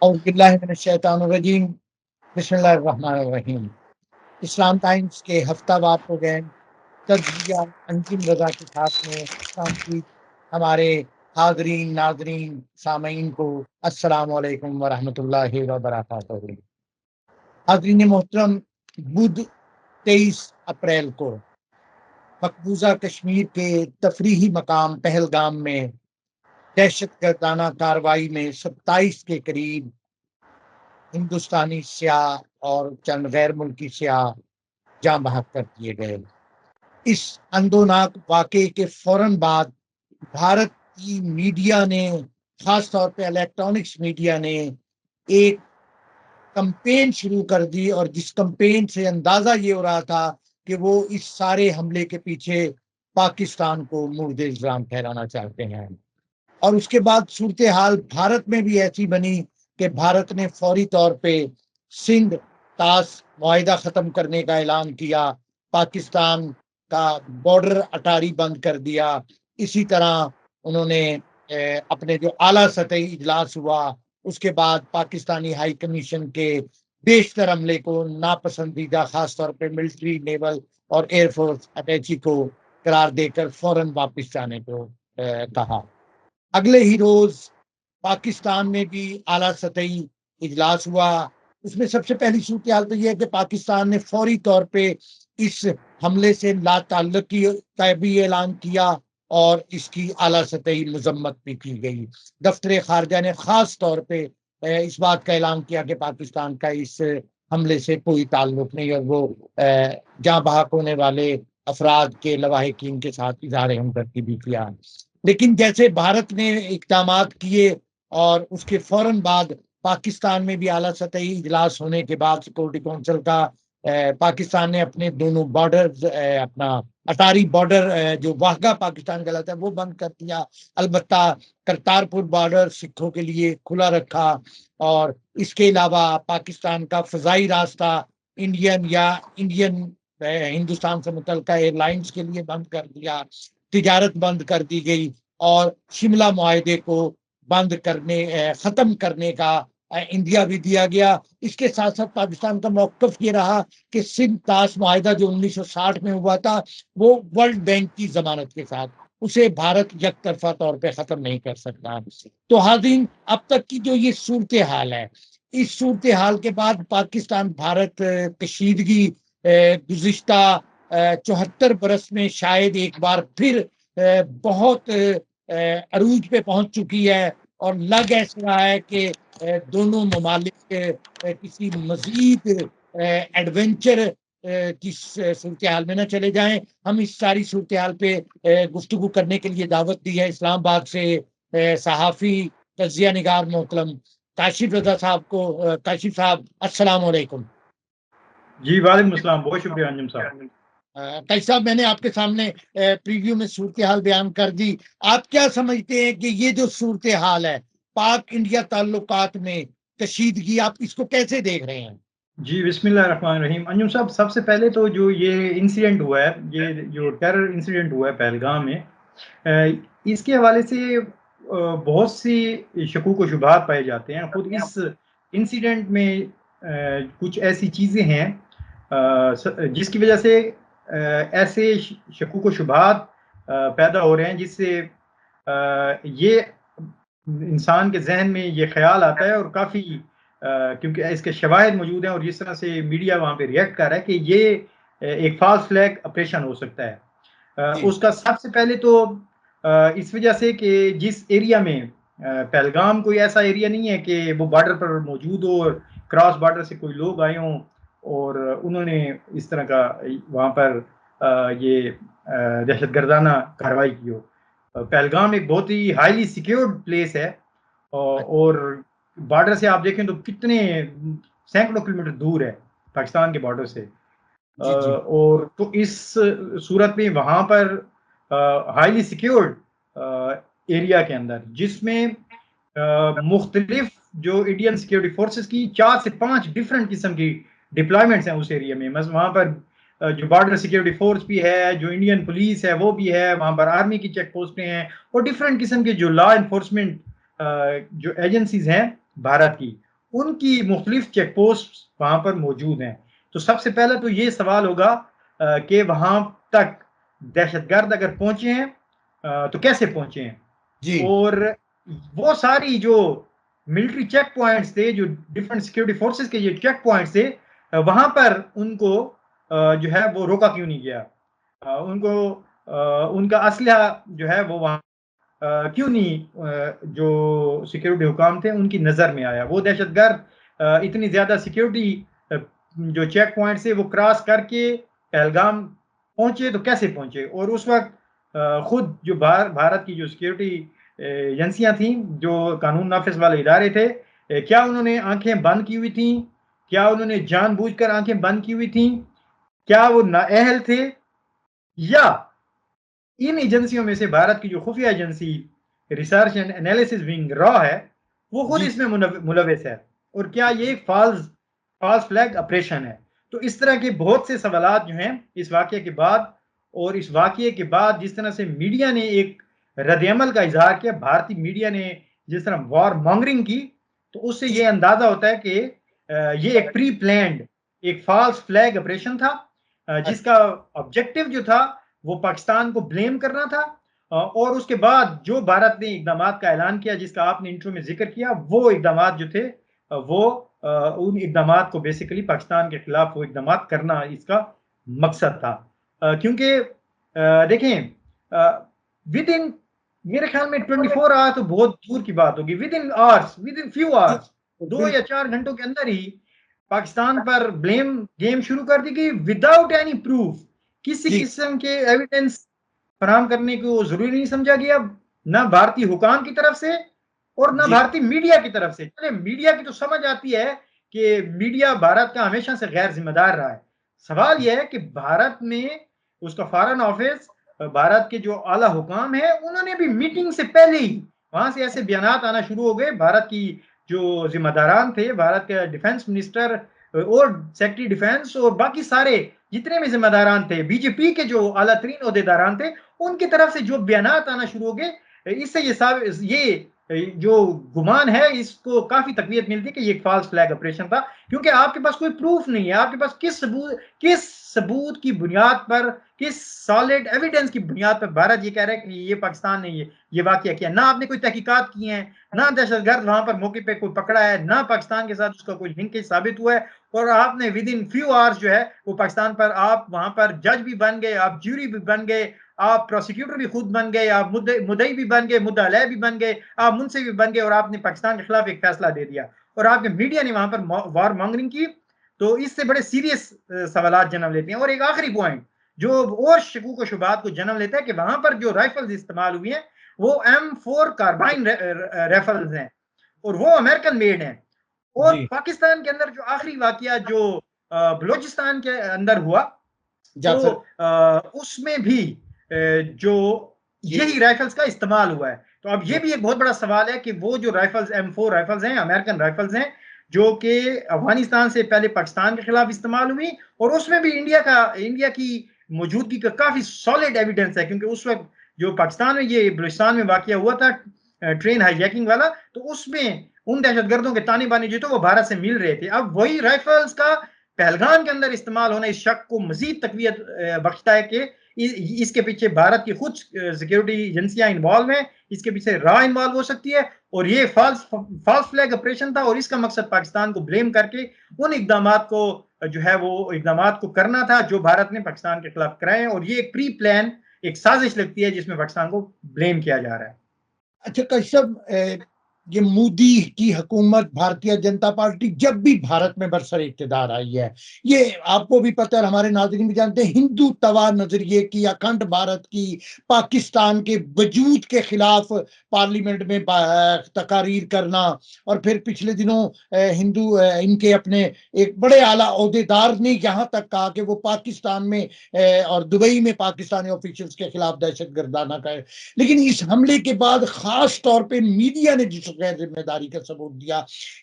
औज़ुबिल्लाहिमिनश्शैतानिर्रजीम बिस्मिल्लाहिर्रहमानिर्रहीम। इस्लाम टाइम्स के हफ्तावार प्रोग्राम तज़किया अंजुम रज़ा के साथ में की हमारे हाज़रीन, नाज़रीन, सामीन को अस्सलामु अलैकुम व रहमतुल्लाहि व बरकातहू। हाज़रीन मोहतरम, बुध 23 अप्रैल को मकबूजा कश्मीर के तफरीही मकाम पहलगाम में दहशतगर्दाना कार्रवाई में 27 के करीब हिंदुस्तानी सियाह और चंद गैर मुल्की सियाह जाँ बहक कर दिए गए। इस अंदोनाक वाक़े के फौरन बाद भारत की मीडिया ने, खास तौर पे इलेक्ट्रॉनिक्स मीडिया ने एक कैंपेन शुरू कर दी और जिस कैंपेन से अंदाजा ये हो रहा था कि वो इस सारे हमले के पीछे पाकिस्तान को मुर्दे इल्ज़ाम ठहराना चाहते हैं। और उसके बाद सूरत हाल भारत में भी ऐसी बनी कि भारत ने फौरी तौर पे सिंध ताश मुआहिदा ख़त्म करने का ऐलान किया, पाकिस्तान का बॉर्डर अटारी बंद कर दिया। इसी तरह उन्होंने अपने जो आला सतही इजलास हुआ, उसके बाद पाकिस्तानी हाई कमीशन के बेशतर हमले को नापसंदीदा, खास तौर पे मिलिट्री, नेवल और एयरफोर्स अटैची को करार देकर फौरन वापस जाने को कहा। अगले ही रोज पाकिस्तान में भी आला सतही इजलास हुआ। उसमें सबसे पहली सूरत-ए-हाल तो ये है कि पाकिस्तान ने फौरी तौर पे इस हमले से लाताल्लुकी का भी ऐलान किया और इसकी आला सतही मज़म्मत भी की गई। दफ्तर ख़ारिजा ने ख़ास तौर पे इस बात का ऐलान किया कि पाकिस्तान का इस हमले से कोई ताल्लुक नहीं और वो जाँ बहक होने वाले अफ़राद के लवाहिकीन के साथ इज़हार हमदर्दी भी किया। लेकिन जैसे भारत ने इक़दामात किए और उसके फ़ौरन बाद पाकिस्तान में भी आला सतही इजलास होने के बाद सिक्योरिटी काउंसिल का पाकिस्तान ने अपने दोनों बॉर्डर्स अपना अटारी बॉर्डर जो वाघा पाकिस्तान कहलाता है वो बंद कर दिया। अलबत्ता करतारपुर बॉर्डर सिखों के लिए खुला रखा और इसके अलावा पाकिस्तान का फ़ज़ाई रास्ता इंडियन हिंदुस्तान से मुतल्लिक़ एयरलाइंस के लिए बंद कर दिया। तिजारत बंद कर दी गई और शिमला मुआहिदे को बंद करने ख़त्म करने का इंदिया भी दिया गया। इसके साथ-साथ पाकिस्तान का मौक़िफ़ ये रहा कि सिंध ताश मुआहिदा जो 1960 में हुआ था, वो वर्ल्ड बैंक की ज़मानत के साथ, उसे भारत यकतरफ़ा तौर पे ख़त्म नहीं कर सकता। तो हाज़रीन, अब तक की जो ये सूरत-ए-हाल है, इस सूरत-ए-हाल के बाद पाकिस्तान भारत कशीदगी गुज़िश्ता 74 बरस में शायद एक बार फिर बहुत अरूज पे पहुँच चुकी है और लग ऐसा रहा है कि दोनों ममालिक किसी मज़ीद एडवेंचर की सूरत-ए-हाल में ना चले जाएँ। हम इस सारी सूरत-ए-हाल पे गुफ्तगू करने के लिए दावत दी है इस्लामाबाद से सहाफ़ी, तज़किया निगार मोहतरम काशिफ़ रज़ा साहब को। काशिफ़ साहब, अस्सलाम वालेकुम। जी, वालेकुम अस्सलाम। बहुत शुक्रिया अंजुम साहब। काशिफ़ साहब, मैंने आपके सामने प्रीव्यू में सूरत-ए-हाल बयान कर दी। आप क्या समझते हैं कि ये जो सूरत-ए-हाल है, पाक इंडिया ताल्लुकात में कशीदगी, आप इसको कैसे देख रहे हैं? जी, बिस्मिल्लाहिर्रहमानिर्रहीम। अंजुम साहब, सबसे पहले तो जो ये इंसिडेंट हुआ है, ये जो टेरर इंसिडेंट हुआ है पहलगाम में, इसके हवाले से बहुत सी शकूक व शुबहात पाए जाते हैं। खुद इस इंसिडेंट में कुछ ऐसी चीज़ें हैं जिसकी वजह से ऐसे शकूक व शुबहात पैदा हो रहे हैं, जिससे ये इंसान के ज़हन में ये ख़्याल आता है और काफ़ी क्योंकि इसके शवाहिद मौजूद हैं और जिस तरह से मीडिया वहाँ पे रिएक्ट कर रहा है कि ये एक फ़ाल्स फ्लैग ऑपरेशन हो सकता है। उसका सबसे पहले तो इस वजह से कि जिस एरिया में पहलगाम कोई ऐसा एरिया नहीं है कि वो बॉर्डर पर मौजूद हो और क्रॉस बॉर्डर से कोई लोग आए हों और उन्होंने इस तरह का वहाँ पर ये दहशतगर्दाना कार्रवाई की हो। पहलगाम एक बहुत ही हाईली सिक्योर्ड प्लेस है और बॉर्डर से आप देखें तो कितने सैकड़ों किलोमीटर दूर है पाकिस्तान के बॉर्डर से। और तो इस सूरत में वहाँ पर हाईली सिक्योर्ड एरिया के अंदर जिसमें मुख्तलिफ जो इंडियन सिक्योरिटी फोर्सेस की 4 से 5 डिफरेंट किस्म की डिप्लॉयमेंट्स हैं उस एरिया में। मतलब वहाँ पर जो बॉर्डर सिक्योरिटी फोर्स भी है, जो इंडियन पुलिस है वो भी है, वहाँ पर आर्मी की चेक पोस्टें हैं और डिफरेंट किस्म के जो लॉ इन्फोर्समेंट जो एजेंसीज हैं भारत की, उनकी मुख्तलिफ चेक पोस्ट वहाँ पर मौजूद हैं। तो सबसे पहले तो ये सवाल होगा कि वहाँ तक दहशतगर्द अगर पहुँचे हैं तो कैसे पहुँचे हैं? जी, और वो सारी जो मिलिट्री चेक पॉइंट्स थे, जो डिफरेंट सिक्योरिटी फोर्सेस के ये चेक पॉइंट्स थे, वहाँ पर उनको जो है वो रोका क्यों नहीं गया? उनको उनका असलहा जो है वो वहाँ क्यों नहीं जो सिक्योरिटी हुकाम थे उनकी नज़र में आया? वो दहशतगर्द इतनी ज़्यादा सिक्योरिटी जो चेक पॉइंट्स थे वो क्रॉस करके पहलगाम पहुँचे तो कैसे पहुँचे? और उस वक़्त खुद जो भारत की जो सिक्योरिटी एजेंसियाँ थीं, जो कानून नाफ़िज़ वाले इदारे थे, क्या उन्होंने आँखें बंद की हुई थीं? क्या उन्होंने जानबूझकर आँखें बंद की हुई थीं? क्या वो नाअहल थे? या इन एजेंसियों में से भारत की जो खुफिया agency research and analysis wing raw है, वो खुद जी, इसमें मुलविस है? और क्या ये फॉल्स फ्लैग ऑपरेशन है? तो इस तरह के बहुत से सवालात जो हैं इस वाक़ये के बाद, और इस वाक़ये के बाद जिस तरह से मीडिया ने एक रद्द-ए-अमल का इज़हार किया, भारतीय मीडिया ने जिस तरह वॉर मॉन्गरिंग की, तो उससे ये अंदाज़ा होता है कि ये एक प्री प्लान्ड एक फॉल्स फ्लैग ऑपरेशन था, जिसका ऑब्जेक्टिव जो था वो पाकिस्तान को ब्लेम करना था। और उसके बाद जो भारत ने इक़दामात का ऐलान किया, जिसका आपने इंट्रो में ज़िक्र किया, वो इक़दामात जो थे वो उन इक़दामात को बेसिकली पाकिस्तान के खिलाफ वो इक़दामात करना इसका मकसद था। क्योंकि देखें विद इन मेरे ख्याल में 24 आवर तो बहुत दूर की बात होगी, within hours, within few जी, आवर्स, 2 या बिल्कुल, 4 घंटों के अंदर ही पाकिस्तान पर ब्लेम गेम शुरू कर दी गई विदाउट एनी प्रूफ। किसी जी, किस्म के एविडेंस फराहम करने को ज़रूरी नहीं समझा गया, ना भारतीय हुकाम की तरफ से और ना जी, भारतीय मीडिया की तरफ से। चलिए मीडिया की तो समझ आती है कि मीडिया भारत का हमेशा से गैर ज़िम्मेदार रहा है। सवाल ये है कि भारत में उसका फ़ॉरेन ऑफ़िस, भारत के जो आला हुकाम हैं, उन्होंने भी मीटिंग से पहले ही वहाँ से ऐसे बयानात आना शुरू हो गए। भारत की जो ज़िम्मेदारान थे, भारत के डिफेंस मिनिस्टर और सेक्रेटरी डिफेंस और बाकी सारे जितने भी ज़िम्मेदारान थे, बीजेपी के जो आला तरीन ओहदेदारान थे, उनकी तरफ से जो बयानात आना शुरू हो गए, इससे ये जो गुमान है इसको काफ़ी तक़वियत मिलती है कि ये एक फ़ॉल्स फ्लैग ऑपरेशन था, क्योंकि आपके पास कोई प्रूफ नहीं है, आपके पास किस सबूत की बुनियाद पर, किस सॉलिड एविडेंस की बुनियाद पर भारत ये कह रहा है कि ये पाकिस्तान ने ये वाक़या किया? ना आपने कोई तहकीकात की हैं, ना दहशतगर्द वहाँ पर मौके पे कोई पकड़ा है, ना पाकिस्तान के साथ उसका कोई लिंकेज साबित हुआ है, और आपने विद इन फ्यू आवर्स जो है वो पाकिस्तान पर आप वहाँ पर जज भी बन गए, आप ज्यूरी भी बन गए, आप प्रोसिक्यूटर भी खुद बन गए, आप मुद्दई भी बन गए, मुद्दा अलैह भी बन गए, आप मुंसिफ भी बन गए और आपने पाकिस्तान के खिलाफ एक फैसला दे दिया और आपके मीडिया ने वहाँ पर वॉर मॉन्गरिंग की। तो इससे बड़े सीरियस सवालात जन्म लेते हैं। और एक आखिरी पॉइंट जो और शकूक व शुबहात को जन्म लेता है कि वहाँ पर जो राइफल्स इस्तेमाल हुई हैं वो M4 कार्बाइन राइफल्स हैं और वो अमेरिकन मेड हैं। और जी, पाकिस्तान के अंदर जो आखिरी वाक़या जो बलूचिस्तान के अंदर हुआ, तो जाफ़र उसमें भी जो जी, यही राइफल्स का इस्तेमाल हुआ है। तो अब ये जी, भी एक बहुत बड़ा सवाल है कि वो जो राइफल्स M4 राइफल्स हैं, अमेरिकन राइफल्स हैं, जो कि अफ़गानिस्तान से पहले पाकिस्तान के खिलाफ इस्तेमाल हुई और उसमें भी इंडिया की मौजूदगी का काफ़ी सॉलिड एविडेंस है, क्योंकि उस वक़्त जो पाकिस्तान में ये बलूचिस्तान में वाक़या हुआ था ट्रेन हाईजैकिंग वाला, तो उसमें उन दहशतगर्दों के ताने-बाने जो थे वो भारत से मिल रहे थे। अब वही राइफल्स का पहलगाम के अंदर इस्तेमाल होना इस शक को मज़ीद तक़वियत बख्शता है कि इसके पीछे भारत की खुद सिक्योरिटी एजेंसियाँ इन्वॉल्व हैं, इसके पीछे रॉ इन्वॉल्व हो सकती है और ये फ़ॉल्स फ्लैग ऑपरेशन था और इसका मकसद पाकिस्तान को ब्लेम करके उन इक़दामात को जो है वो इक़दामात को करना था जो भारत ने पाकिस्तान के खिलाफ कराए हैं, और ये एक प्री प्लान एक साज़िश लगती है जिसमें पाकिस्तान को ब्लेम किया जा रहा है। अच्छा कश्यप, ये मोदी की हुकूमत भारतीय जनता पार्टी जब भी भारत में बरसर इक़्तिदार आई है, ये आपको भी पता है और हमारे नाज़रीन भी जानते हैं, हिंदुत्वा नज़रिए की, अखंड भारत की, पाकिस्तान के वजूद के खिलाफ पार्लियामेंट में तकारीर करना और फिर पिछले दिनों इनके अपने एक बड़े आला ओहदेदार ने यहाँ तक कहा कि वो पाकिस्तान में और दुबई में पाकिस्तानी ऑफिशियल्स के खिलाफ दहशतगर्दाना का लेकिन इस हमले के बाद खास तौर पे मीडिया ने जिस गैर जिम्मेदारी का सबूत दिया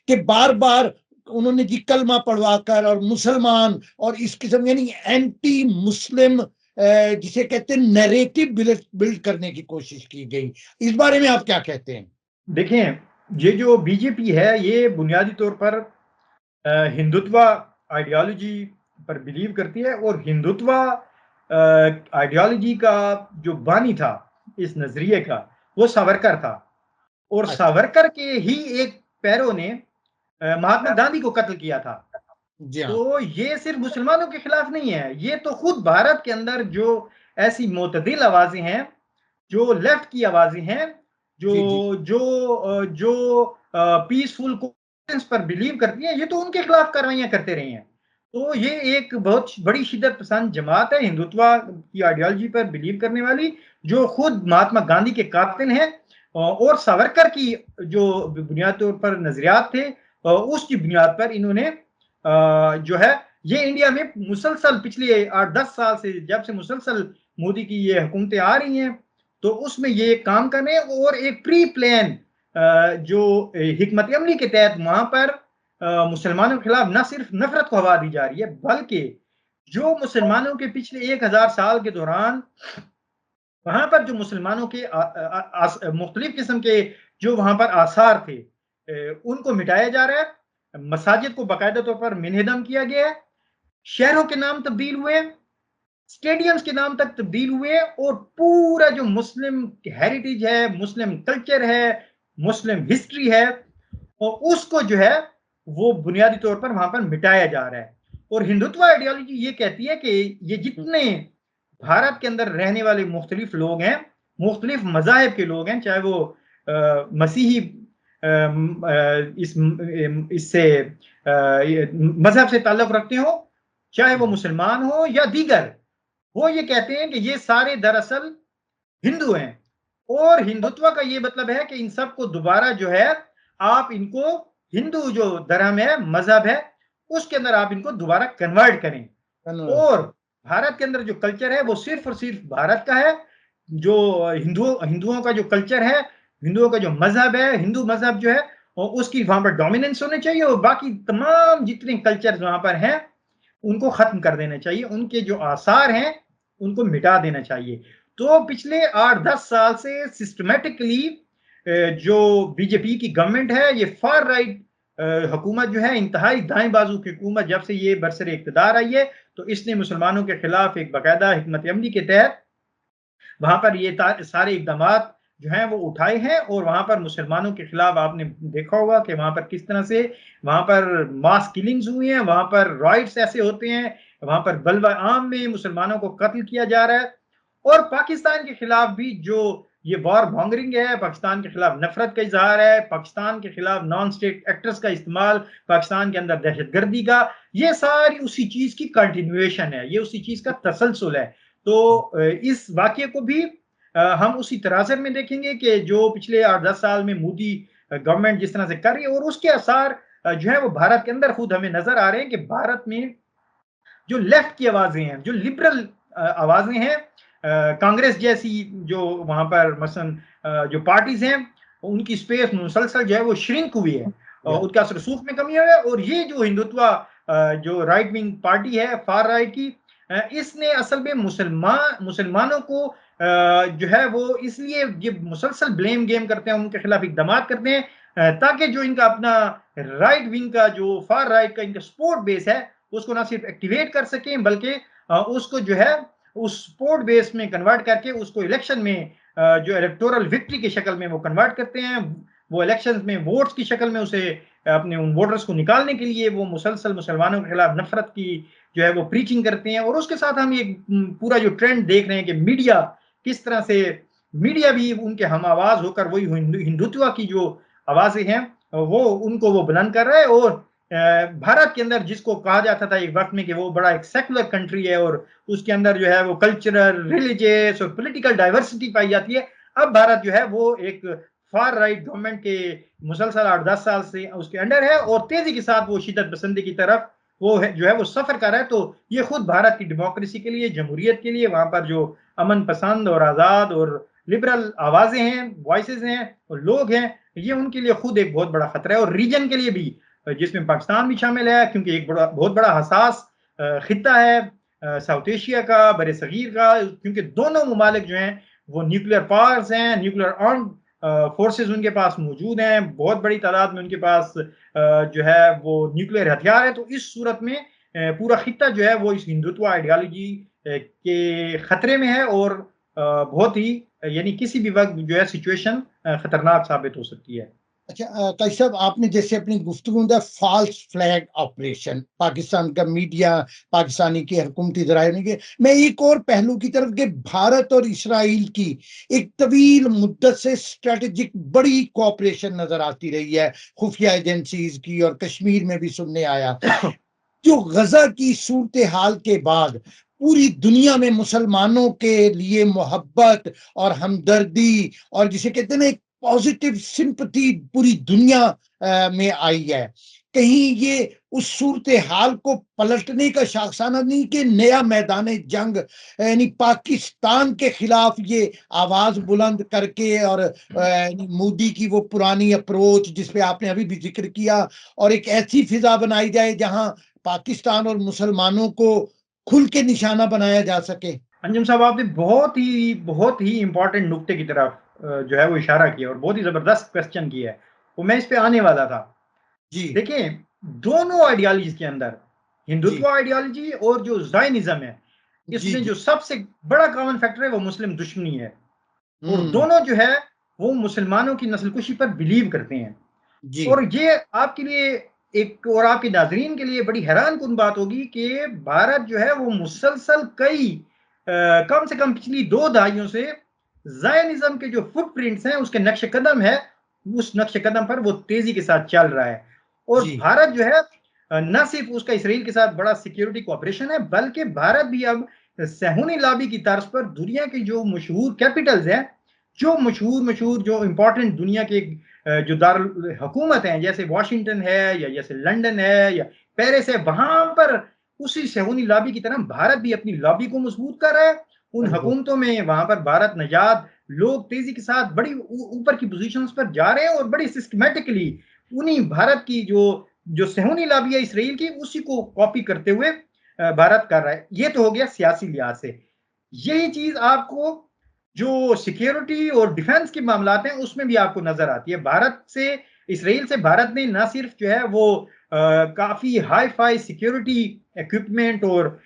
कि बार बार उन्होंने जी कलमा पढ़वाकर और मुसलमान और इस किस्म यानी एंटी मुस्लिम जिसे कहते हैं नैरेटिव बिल्ड करने की कोशिश की गई। इस बारे में आप क्या कहते हैं? देखें ये जो बीजेपी है ये बुनियादी तौर पर हिंदुत्व आइडियोलॉजी पर बिलीव करती है, और हिंदुत्व आइडियोलॉजी का जो बानी था इस नजरिए का, वो सावरकर था। और अच्छा। सावरकर के ही एक पैरों ने महात्मा गांधी को कत्ल किया था। जी हाँ। तो ये सिर्फ मुसलमानों के खिलाफ नहीं है, ये तो खुद भारत के अंदर जो ऐसी मोतदिल आवाजें हैं, जो लेफ्ट की आवाजें हैं, जो जी, जी। जो पीसफुल कोएक्सिस्टेंस पर बिलीव करती हैं, ये तो उनके खिलाफ कार्रवाइयां करते रहे हैं। तो ये एक बहुत बड़ी शिद्दत पसंद जमात है, हिंदुत्व की आइडियोलॉजी पर बिलीव करने वाली, जो खुद महात्मा गांधी के कातिल हैं, और सावरकर की जो बुनियाद तौर पर नजरियात थे, उसकी बुनियाद पर इन्होंने जो है ये इंडिया में मुसलसल पिछले 8-10 साल से, जब से मुसलसल मोदी की ये हुकूमतें आ रही हैं, तो उसमें ये काम कर रहे हैं, और एक प्री प्लान जो हिकमत अमली के तहत वहां पर मुसलमानों के खिलाफ न सिर्फ नफरत को हवा दी जा रही है, बल्कि जो मुसलमानों के पिछले 1000 साल के दौरान वहां पर जो मुसलमानों के मुख्तलिफ किस्म के जो वहां पर आसार थे, उनको मिटाया जा रहा है। मसाजिद को बाकायदा तौर पर मिनहदम किया गया है, शहरों के नाम तब्दील हुए, स्टेडियम्स के नाम तक तब्दील हुए, और पूरा जो मुस्लिम हेरिटेज है, मुस्लिम कल्चर है, मुस्लिम हिस्ट्री है, और उसको जो है वो बुनियादी तौर पर वहां पर मिटाया जा रहा है। और हिंदुत्व आइडियोलॉजी ये कहती है कि ये जितने भारत के अंदर रहने वाले मुख्तलिफ लोग हैं, मुख्तलिफ मजाहब के लोग हैं, चाहे वो मसीही इससे मजहब से ताल्लुक रखते हो, चाहे वो मुसलमान हो या दीगर, वो ये कहते हैं कि ये सारे दरअसल हिंदू हैं। और हिंदुत्व का ये मतलब है कि इन सबको दोबारा जो है, आप इनको हिंदू जो धर्म है, मजहब है, उसके अंदर आप इनको दोबारा कन्वर्ट करें। कन्वर्ट। और भारत के अंदर जो कल्चर है वो सिर्फ और सिर्फ भारत का है। जो हिंदुओं का जो कल्चर है, हिंदुओं का जो मजहब है, हिंदू मजहब जो है, और उसकी वहां पर डोमिनेंस होनी चाहिए, और बाकी तमाम जितने कल्चर वहां पर हैं उनको खत्म कर देना चाहिए, उनके जो आसार हैं उनको मिटा देना चाहिए। तो पिछले 8-10 साल से सिस्टमेटिकली जो बीजेपी की गवर्नमेंट है, ये फार राइट हुकूमत जो है, इंतहाई दाएं बाजू की हुकूमत, जब से ये बरसर इक़्तिदार आई है, तो इसने मुसलमानों के खिलाफ एक बाकायदा हिकमत अमली के तहत वहां पर ये सारे इकदाम जो हैं वो उठाए हैं, और वहां पर मुसलमानों के खिलाफ आपने देखा होगा कि वहां पर किस तरह से वहां पर मास किलिंग्स हुई हैं, वहां पर राइट्स ऐसे होते हैं, वहां पर बलवा आम में मुसलमानों को कत्ल किया जा रहा है। और पाकिस्तान के खिलाफ भी जो ये वॉर मॉन्गरिंग है, पाकिस्तान के खिलाफ नफरत का इजहार है, पाकिस्तान के खिलाफ नॉन स्टेट एक्टर्स का इस्तेमाल, पाकिस्तान के अंदर दहशतगर्दी का, ये सारी उसी चीज की कंटिन्यूएशन है, ये उसी चीज का तसलसल है। तो इस वाक्य को भी हम उसी तराजर में देखेंगे कि जो पिछले 8-10 साल में मोदी गवर्नमेंट जिस तरह से कर रही है, और उसके आसार जो है वो भारत के अंदर खुद हमें नजर आ रहे हैं कि भारत में जो लेफ्ट की आवाजें हैं, जो लिबरल आवाजें हैं, कांग्रेस जैसी जो वहां पर मसलन जो पार्टीज हैं, उनकी स्पेस मुसलसल जो है वो श्रिंक हुई है, या उसका रसूख में कमी हुई है। और ये जो हिंदुत्व जो राइट विंग पार्टी है, फार राइट की, इसने असल में मुसलमानों को जो है वो इसलिए ये मुसलसल ब्लेम गेम करते हैं, उनके खिलाफ इकदाम करते हैं, ताकि जो इनका अपना राइट विंग का जो फार राइट का इनका सपोर्ट बेस है, उसको ना सिर्फ एक्टिवेट कर सकें, बल्कि उसको जो है उस सपोर्ट बेस में कन्वर्ट करके उसको इलेक्शन में जो इलेक्टोरल विक्ट्री की शक्ल में वो कन्वर्ट करते हैं, वो इलेक्शन में वोट्स की शक्ल में उसे अपने उन वोटर्स को निकालने के लिए वो मुसलसल मुसलमानों के खिलाफ नफरत की जो है वो प्रीचिंग करते हैं। और उसके साथ हम ये पूरा जो ट्रेंड देख रहे हैं कि मीडिया किस तरह से, मीडिया भी उनके हम आवाज होकर वही हिंदुत्व की जो आवाजें हैं वो उनको वो बुलंद कर रहा है। और भारत के अंदर जिसको कहा जाता था एक वक्त में कि वो बड़ा एक सेकुलर कंट्री है, और उसके अंदर जो है वो कल्चरल, रिलीजियस और पॉलिटिकल डाइवर्सिटी पाई जाती है, अब भारत जो है वो एक फार राइट गवर्नमेंट के मुसलसल 8-10 साल से उसके अंडर है, और तेजी के साथ वो शिदत पसंदी की तरफ वो है जो है वो सफर कर रहा है। तो ये खुद भारत की डेमोक्रेसी के लिए, जमहूरियत के लिए, वहां पर जो अमन पसंद और आजाद और लिबरल आवाजें हैं, वॉइसेस हैं और लोग हैं, ये उनके लिए खुद एक बहुत बड़ा खतरा है। और रीजन के लिए भी, जिसमें पाकिस्तान भी शामिल है, क्योंकि एक बहुत बड़ा हसास खिता है साउथ एशिया का, बड़े सगीर का, क्योंकि दोनों ममालिक जो हैं वो न्यूक्लियर पावर्स हैं, न्यूक्लियर आर्म फोर्सेस उनके पास मौजूद हैं, बहुत बड़ी तादाद में उनके पास जो है वो न्यूक्लियर हथियार है। तो इस सूरत में पूरा खित्ता जो है वो इस हिंदुत्व आइडियोलॉजी के खतरे में है और बहुत ही यानी किसी भी वक्त जो है सिचुएशन खतरनाक साबित हो सकती है। अच्छा काजी साहब, आपने जैसे अपनी गुफ्तगू में फॉल्स फ्लैग ऑपरेशन, पाकिस्तान का मीडिया, पाकिस्तानी की हुकूमती ज़राए के, मैं एक और पहलू की तरफ कि भारत और इसराइल की एक तवील मुद्दत से स्ट्रेटेजिक बड़ी कोऑपरेशन नजर आती रही है, खुफिया एजेंसीज की, और कश्मीर में भी सुनने आया। जो गजा की सूरत हाल के बाद पूरी दुनिया में मुसलमानों के लिए मोहब्बत और हमदर्दी और जिसे कहते हैं ना एक पॉजिटिव सिंपथी पूरी दुनिया में आई है, कहीं ये उस सूरत हाल को पलटने का शाखसाना नहीं कि नया मैदान जंग यानी पाकिस्तान के खिलाफ ये आवाज बुलंद करके और मोदी की वो पुरानी अप्रोच जिस पे आपने अभी भी जिक्र किया, और एक ऐसी फिजा बनाई जाए जहां पाकिस्तान और मुसलमानों को खुल के निशाना बनाया जा सके। अंजुम साहब, आपने बहुत ही इंपॉर्टेंट नुक्ते की तरफ जो है वो इशारा किया और बहुत ही जबरदस्त क्वेश्चन किया है, वो मैं इस पे आने वाला था। जी देखिए, दोनों आइडियोलॉजीज के अंदर जी हिंदुत्व आइडियोलॉजी और जो जायनिज्म है, जी इसमें जी। जो सबसे बड़ा कॉमन फैक्टर है वो मुस्लिम दुश्मनी है और हम्म। दोनों जो है वो मुसलमानों की नस्लकुशी पर बिलीव करते हैं। जी और ये आपके लिए एक और आपके नाजरीन के लिए बड़ी हैरान कुन बात होगी कि भारत जो है वो मुसलसल कई कम से कम पिछली 2 दहाइयों से जायनिज्म के जो फुटप्रिंट्स हैं उसके नक्श कदम है, उस नक्श कदम पर वो तेजी के साथ चल रहा है। और जी भारत जो है न सिर्फ उसका इसराइल के साथ बड़ा सिक्योरिटी कोऑपरेशन है, बल्कि भारत भी अब सहूनी लॉबी की तर्ज पर दुनिया की जो मशहूर कैपिटल्स हैं, जो मशहूर मशहूर जो इंपॉर्टेंट दुनिया के जो दारुल हुकूमत हैं, जैसे वाशिंगटन है या जैसे लंदन है या पेरिस है, वहां पर उसी सहूनी लॉबी की तरह भारत भी अपनी लॉबी को मजबूत कर रहा है। उन बिल्कुल। हुकूमतों में वहां पर भारत नजाद लोग तेजी के साथ बड़ी ऊपर की पोजीशंस पर जा रहे हैं और बड़ी सिस्टमेटिकली उन्हीं भारत की जो जो सहूनी लॉबी है इसराइल की, उसी को कॉपी करते हुए भारत कर रहा है। ये तो हो गया सियासी लिहाज से। यही चीज आपको जो सिक्योरिटी और डिफेंस के मामलात हैं उसमें भी आपको नजर आती है। भारत से इसराइल से भारत ने ना सिर्फ जो है वो काफी हाई फाई सिक्योरिटी इक्विपमेंट और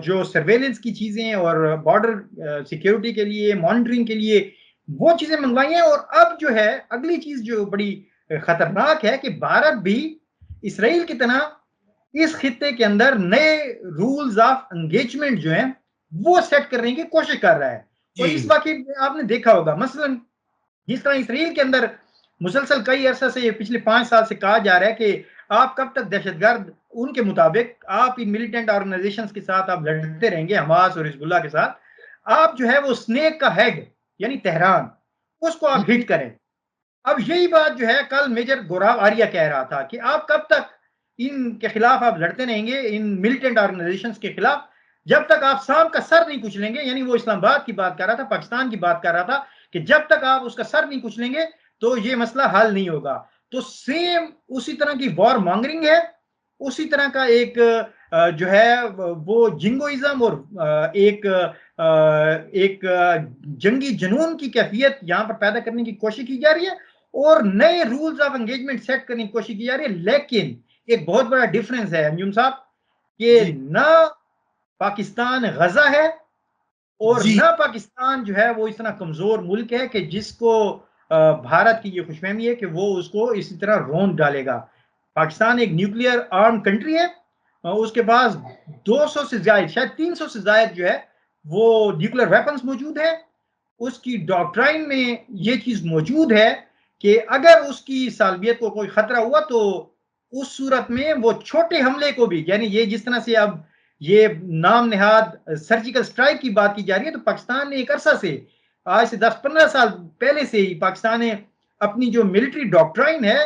जो सर्वेलेंस की चीजें और बॉर्डर सिक्योरिटी के लिए मॉनिटरिंग के लिए वो चीजें मंगवाई हैं, और अब जो है अगली चीज जो बड़ी खतरनाक है कि भारत भी इसराइल की तरह इस खित्ते के अंदर नए रूल्स ऑफ एंगेजमेंट जो है वो सेट करने की कोशिश कर रहा है। और इस जी वाकई में आपने देखा होगा, मसलन जिस तरह इसराइल के अंदर मुसलसल कई अरसा से पिछले 5 साल से कहा जा रहा है कि आप कब तक दहशतगर्द, उनके मुताबिक आप इन मिलिटेंट ऑर्गेनाइजेशन के साथ आप लड़ते रहेंगे, हमास और हिजबुल्लाह के साथ, आप जो है वो स्नेक का हेड यानी तेहरान उसको आप हिट करें। अब यही बात जो है कल मेजर गौरव आर्या कह रहा था कि आप कब तक इनके खिलाफ आप लड़ते रहेंगे, इन मिलिटेंट ऑर्गेनाइजेशंस के खिलाफ, जब तक आप शाम का सर नहीं कुचलेंगे। यानी वो इस्लामाबाद की बात कर रहा था, पाकिस्तान की बात कर रहा था कि जब तक आप उसका सर नहीं कुचलेंगे तो ये मसला हल नहीं होगा। तो सेम उसी तरह की वॉर मॉन्गरिंग है, उसी तरह का एक जो है वो जिंगोइज्म और एक जंगी जुनून की कैफियत यहां पर पैदा करने की कोशिश की जा रही है और नए रूल्स ऑफ एंगेजमेंट सेट करने की कोशिश की जा रही है। लेकिन एक बहुत बड़ा डिफरेंस है अंजुम साहब कि जी ना पाकिस्तान गजा है और जी ना पाकिस्तान जो है वो इतना कमजोर मुल्क है कि जिसको भारत की ये खुशफहमी है कि वो उसको इसी तरह रोन डालेगा। पाकिस्तान एक न्यूक्लियर आर्म कंट्री है, उसके पास 200 से ज्यादा, शायद 300 से ज्यादा जो है वो न्यूक्लियर वेपन्स मौजूद है। उसकी डॉक्ट्राइन में ये चीज मौजूद है कि अगर उसकी सालबियत को कोई खतरा हुआ तो उस सूरत में वो छोटे हमले को भी, यानी ये जिस तरह से अब ये नाम नेहाद सर्जिकल स्ट्राइक की बात की जा रही है, तो पाकिस्तान ने एक अरसा से, आज से 10-15 साल पहले से ही पाकिस्तान ने अपनी जो मिलिट्री डॉक्ट्राइन है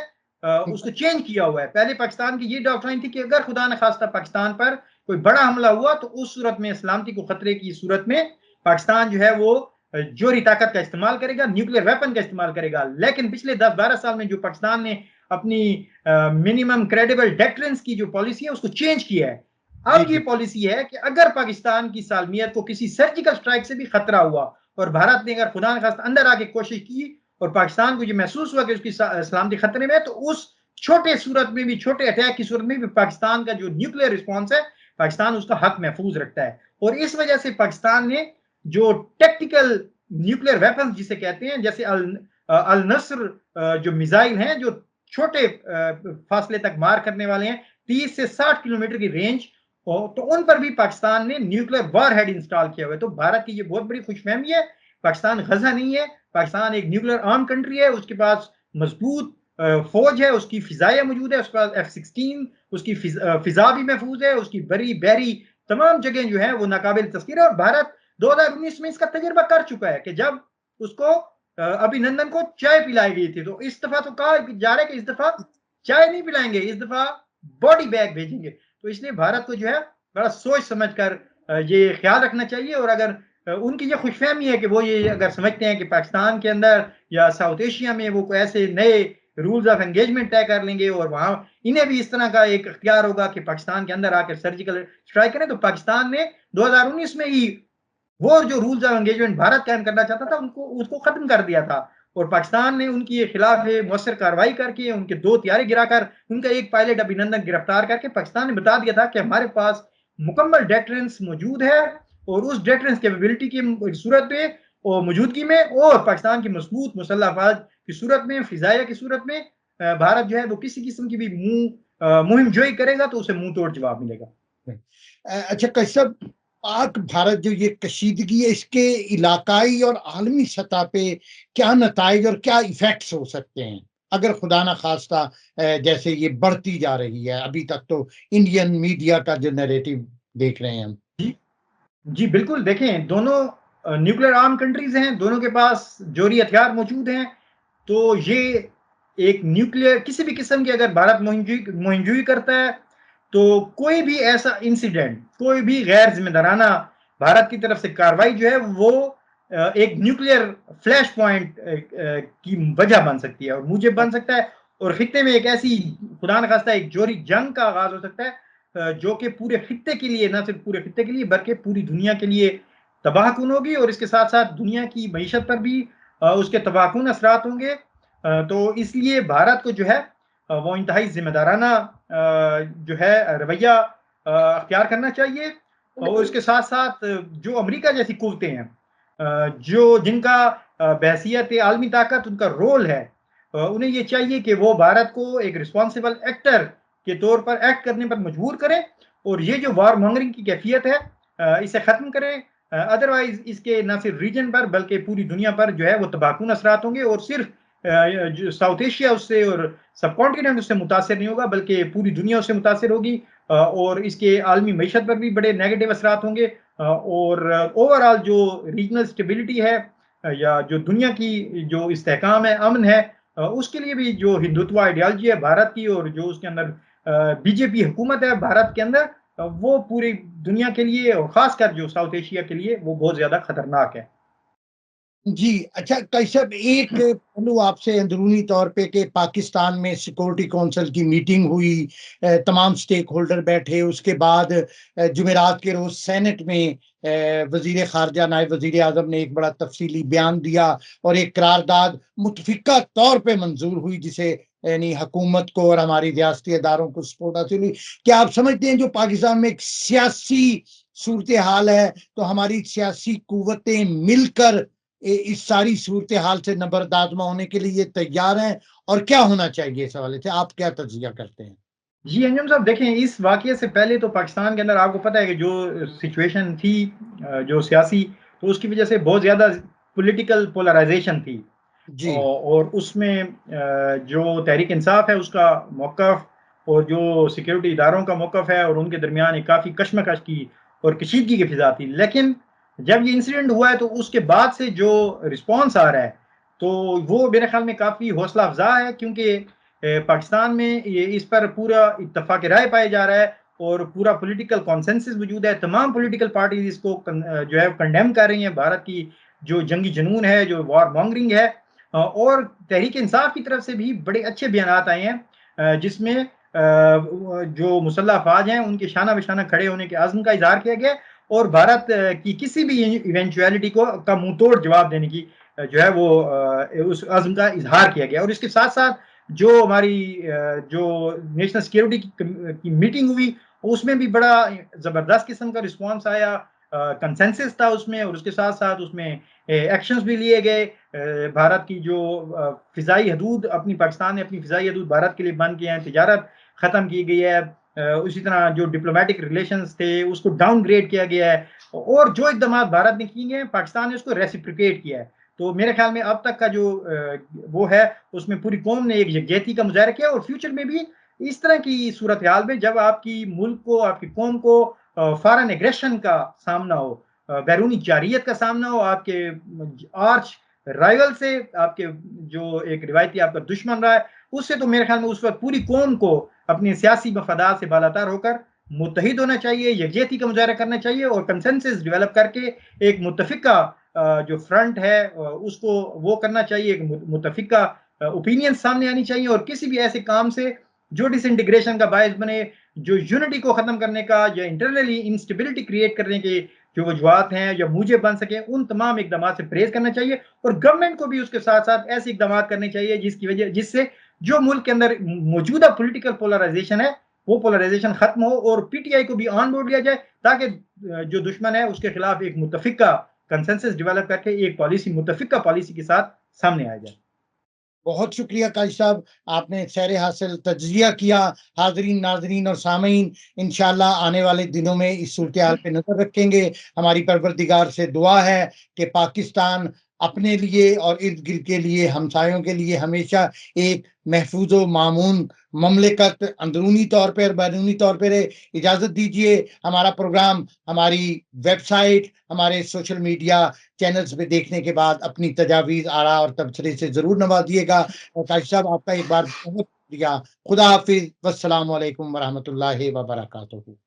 उसको चेंज किया हुआ है। पहले पाकिस्तान की ये डॉक्ट्राइन थी कि अगर खुदा न खास्ता पाकिस्तान पर कोई बड़ा हमला हुआ तो उस सूरत में सलामती को खतरे की सूरत में पाकिस्तान जो है वो जोहरी ताकत का इस्तेमाल करेगा, न्यूक्लियर वेपन का इस्तेमाल करेगा। लेकिन पिछले 10-12 साल में जो पाकिस्तान ने अपनी मिनिमम क्रेडिबल डेटरेंस की जो पॉलिसी है उसको चेंज किया है। जी अब ये जी पॉलिसी है कि अगर पाकिस्तान की सालमियत को किसी सर्जिकल स्ट्राइक से भी खतरा हुआ और भारत ने अगर खुदा न खास्ता अंदर आके कोशिश की और पाकिस्तान को ये महसूस हुआ कि उसकी सलामती खतरे में है, तो उस छोटे सूरत में भी, छोटे अटैक की सूरत में भी पाकिस्तान का जो न्यूक्लियर रिस्पॉन्स है, पाकिस्तान उसका हक महफूज रखता है। और इस वजह से पाकिस्तान ने जो टेक्टिकल न्यूक्लियर वेपन जिसे कहते हैं, जैसे अल नस्र जो मिसाइल हैं, जो छोटे फासले तक मार करने वाले हैं, 30 से 60 किलोमीटर की रेंज, तो उन पर भी पाकिस्तान ने न्यूक्लियर वारहेड इंस्टॉल किया हुआ है। तो भारत की ये बहुत बड़ी खुशफहमी है। पाकिस्तान गजा नहीं है, पाकिस्तान एक न्यूक्लियर आर्म कंट्री है, उसके पास मजबूत फौज है, उसकी फिजाएं मौजूद है, उसके पास F-16, उसकी फिजा भी महफूज है, उसकी बरी बहरी तमाम जगह जो है वो नाकाबिल तस्कीर है। और भारत 2019 में इसका तजुर्बा कर चुका है कि जब उसको अभिनंदन को चाय पिलाई गई थी, तो इस दफा तो कहा जा रहा है कि इस दफा चाय नहीं पिलाएंगे, इस दफा बॉडी बैग भेजेंगे। तो इसलिए भारत को जो है बड़ा सोच समझ कर ये ख्याल रखना चाहिए। और अगर उनकी ये खुशफहमी है कि वो ये अगर समझते हैं कि पाकिस्तान के अंदर या साउथ एशिया में वो ऐसे नए रूल्स ऑफ एंगेजमेंट तय कर लेंगे और वहां इन्हें भी इस तरह का एक इख्तियार होगा कि पाकिस्तान के अंदर आकर सर्जिकल स्ट्राइक करें, तो पाकिस्तान ने 2019 में ही वो जो रूल्स ऑफ एंगेजमेंट भारत कायम करना चाहता था उनको उसको खत्म कर दिया था। और पाकिस्तान ने उनके खिलाफ मौसर कार्रवाई करके उनके 2 हथियारे गिराकर उनका एक पायलट अभिनंदन गिरफ्तार करके पाकिस्तान ने बता दिया था कि हमारे पास मुकम्मल डेटरेंस मौजूद है, और उस डेटरेंस कैपेबिलिटी की सूरत में और मौजूदगी में और पाकिस्तान की मजबूत मुसल्लह अफवाज की सूरत में, फिजाया की सूरत में भारत जो है वो किसी किस्म की भी मुहिम जोई करेगा तो उसे मुंह तोड़ जवाब मिलेगा। अच्छा कश्यप, पाक भारत जो ये कशीदगी है, इसके इलाकाई और आलमी सतह पे क्या नताइज और क्या इफेक्ट्स हो सकते हैं, अगर खुदा ना खास्ता जैसे ये बढ़ती जा रही है? अभी तक तो इंडियन मीडिया का जो नैरेटिव देख रहे हैं हम। जी, जी बिल्कुल। देखें, दोनों न्यूक्लियर आर्म कंट्रीज हैं, दोनों के पास जोहरी हथियार मौजूद हैं। तो ये एक न्यूक्लियर किसी भी किस्म की अगर भारत मुहिमजोई करता है, तो कोई भी ऐसा इंसिडेंट, कोई भी गैर जिम्मेदाराना भारत की तरफ से कार्रवाई जो है वो एक न्यूक्लियर फ्लैश पॉइंट की वजह बन सकती है और मूजब बन सकता है। और खित्ते में एक ऐसी खुदा न खास्ता एक जोहरी जंग का आगाज हो सकता है जो कि पूरे खित्ते के लिए, न सिर्फ पूरे खित्ते के लिए बल्कि पूरी दुनिया के लिए तबाहकुन होगी। और इसके साथ साथ दुनिया की मईशत पर भी उसके तबाहकुन असरात होंगे। तो इसलिए भारत को जो है वो इंतहाई जिम्मेदाराना जो है रवैया अख्तियार करना चाहिए। और इसके साथ साथ जो अमेरिका जैसी कुव्वतें हैं, जो जिनका बहसियत आलमी ताकत उनका रोल है, उन्हें ये चाहिए कि वो भारत को एक रिस्पॉन्सिबल एक्टर के तौर पर एक्ट करने पर मजबूर करें और ये जो वार मॉन्गरिंग की कैफियत है इसे ख़त्म करें। अदरवाइज इसके न सिर्फ रीजन पर बल्कि पूरी दुनिया पर जो है वो तबाहकुन असरात होंगे। और सिर्फ जो साउथ एशिया उससे और सब कॉन्टिनेंट उससे मुतासर नहीं होगा बल्कि पूरी दुनिया उससे मुतासर होगी। और इसके आलमी मईशत पर भी बड़े नेगेटिव असरात होंगे। और ओवरऑल जो रीजनल स्टेबिलिटी है या जो दुनिया की जो इस्तेहकाम है, अमन है, उसके लिए भी जो हिंदुत्व आइडियोलॉजी है भारत की और जो उसके अंदर बीजेपी हुकूमत है भारत के अंदर, वो पूरी दुनिया के लिए और खासकर जो साउथ एशिया के लिए वो बहुत ज्यादा खतरनाक है। जी, अच्छा कश्यप, एक पहलू आपसे अंदरूनी तौर पे कि पाकिस्तान में सिक्योरिटी काउंसिल की मीटिंग हुई, तमाम स्टेक होल्डर बैठे, उसके बाद जुमेरात के रोज़ सेनेट में वज़ीर ख़ारजा नायब वज़ीर आज़म ने एक बड़ा तफ़सीली बयान दिया और एक करारदाद मुतफ़िक़ा तौर पे मंज़ूर हुई जिसे यानी हुकूमत को और हमारी रियासती इदारों को सपोर्ट हासिल हुई। क्या आप समझते हैं जो पाकिस्तान में एक सियासी सूरत-ए-हाल है, तो हमारी सियासी कुव्वतें मिलकर इस सारी सूरत हाल से नबरदाजमा होने के लिए तैयार हैं, और क्या होना चाहिए इस हवाले से? आप क्या तज्ज़िया करते हैं? जी, अंजुम साहब देखें, इस वाक़ये से पहले तो पाकिस्तान के अंदर आपको पता है कि जो सिचुएशन थी जो सियासी, तो उसकी वज़ह से बहुत ज़्यादा पॉलिटिकल पोलराइज़ेशन थी। जी। और उसमें जो तहरीक इंसाफ है उसका मौक़िफ़ और जो सिक्योरिटी इदारों का मौक़िफ़ है और उनके दरमियान एक काफ़ी कशमकश की और कशीदगी की फ़िज़ा थी। लेकिन जब ये इंसिडेंट हुआ है तो उसके बाद से जो रिस्पॉन्स आ रहा है, तो वो मेरे ख़्याल में काफ़ी हौसला अफ़ज़ा है, क्योंकि पाकिस्तान में ये इस पर पूरा इत्तेफ़ाक़ राय पाया जा रहा है और पूरा पॉलिटिकल कंसेंसस मौजूद है। तमाम पॉलिटिकल पार्टीज़ इसको जो है कंडेम कर रही हैं, भारत की जो जंगी जुनून है, जो वार मॉन्गरिंग है। और तहरीक इंसाफ की तरफ से भी बड़े अच्छे बयानात आए हैं जिसमें जो मुसल्लह अफ़वाज हैं उनके शाना बिशाना खड़े होने के अज़्म का इज़हार किया गया और भारत की किसी भी इवेंचुअलिटी को का मुँह तोड़ जवाब देने की जो है वो उस अज़्म का इज़हार किया गया। और इसके साथ-साथ जो हमारी जो नेशनल सिक्योरिटी की मीटिंग हुई, उसमें भी बड़ा ज़बरदस्त किस्म का रिस्पॉन्स आया, कंसेंसस था उसमें, और उसके साथ-साथ उसमें एक्शंस भी लिए गए। भारत की जो फ़िज़ाई हदूद, अपनी पाकिस्तान ने अपनी फ़िज़ाई हदूद भारत के लिए बंद किए हैं, तिजारत ख़त्म की गई है। उसी तरह जो डिप्लोमैटिक रिलेशंस थे, उसको डाउनग्रेड किया गया है, और जो इक़दामात भारत ने किए हैं, पाकिस्तान ने उसको रेसिप्रोकेट किया है। तो मेरे ख़्याल में अब तक का जो वो है, उसमें पूरी कौम ने एक यकजहती का मुज़ाहिरा किया, और फ्यूचर में भी इस तरह की सूरत-ए-हाल में जब आपकी मुल्क को, आपकी कौम को फ़ॉरेन एग्रेशन का सामना हो, बैरूनी जारियत का सामना हो, आपके आर्च राइवल से, आपके जो एक रिवायती आपका दुश्मन रहा है, उससे, तो मेरे ख़्याल में उस वक़्त पूरी कौम को अपने सियासी मफ़ादात से बालातर होकर मुत्तहिद होना चाहिए, यकजहती का मुज़ाहिरा करना चाहिए, और कंसेंसस डेवलप करके एक मुत्तफ़िका जो फ्रंट है उसको वो करना चाहिए, एक मुत्तफ़िका ओपिनियन सामने आनी चाहिए, और किसी भी ऐसे काम से जो डिसइंटीग्रेशन का बायस बने, जो यूनिटी को ख़त्म करने का या इंटरनली इंस्टेबिलिटी क्रिएट करने के जो वजूहात हैं या मूजब बन सकें, उन तमाम इक़दामात से परहेज़ करना चाहिए, और गवर्नमेंट को भी उसके साथ-साथ ऐसे इक़दामात करने चाहिए जिससे जो मुल्क के अंदर मौजूदा पॉलिटिकल पोलराइज़ेशन है, वो पोलराइज़ेशन ख़त्म हो, और पीटीआई को भी ऑन बोर्ड लिया जाए, ताकि जो दुश्मन है उसके खिलाफ एक मुत्तफ़िका कंसेंसस डेवलप करके एक पॉलिसी, मुत्तफ़िका पॉलिसी के साथ सामने आया जाए। बहुत शुक्रिया काजी साहब, आपने सैर हासिल तज्ज़िया किया। हाज़रीन, नाज़रीन और सामीन, इंशाअल्लाह आने वाले दिनों में इस सूरत-ए-हाल पे नज़र रखेंगे। हमारी परवरदिगार से दुआ है कि पाकिस्तान अपने लिए और इर्द-गिर्द के लिए, हमसायों के लिए हमेशा एक महफूज़ व मामून ममलिकत अंदरूनी तौर पे और बैरूनी तौर पे रहे। इजाज़त दीजिए, हमारा प्रोग्राम हमारी वेबसाइट, हमारे सोशल मीडिया चैनल्स पे देखने के बाद अपनी तजावीज़, आरा और तबसरे से ज़रूर नवाज़िएगा। और काजी साहब, आपका एक बार बहुत शुक्रिया। खुदा हाफ़िज़, वस्सलामु अलैकुम व रहमतुल्लाहि व बरकातुहू।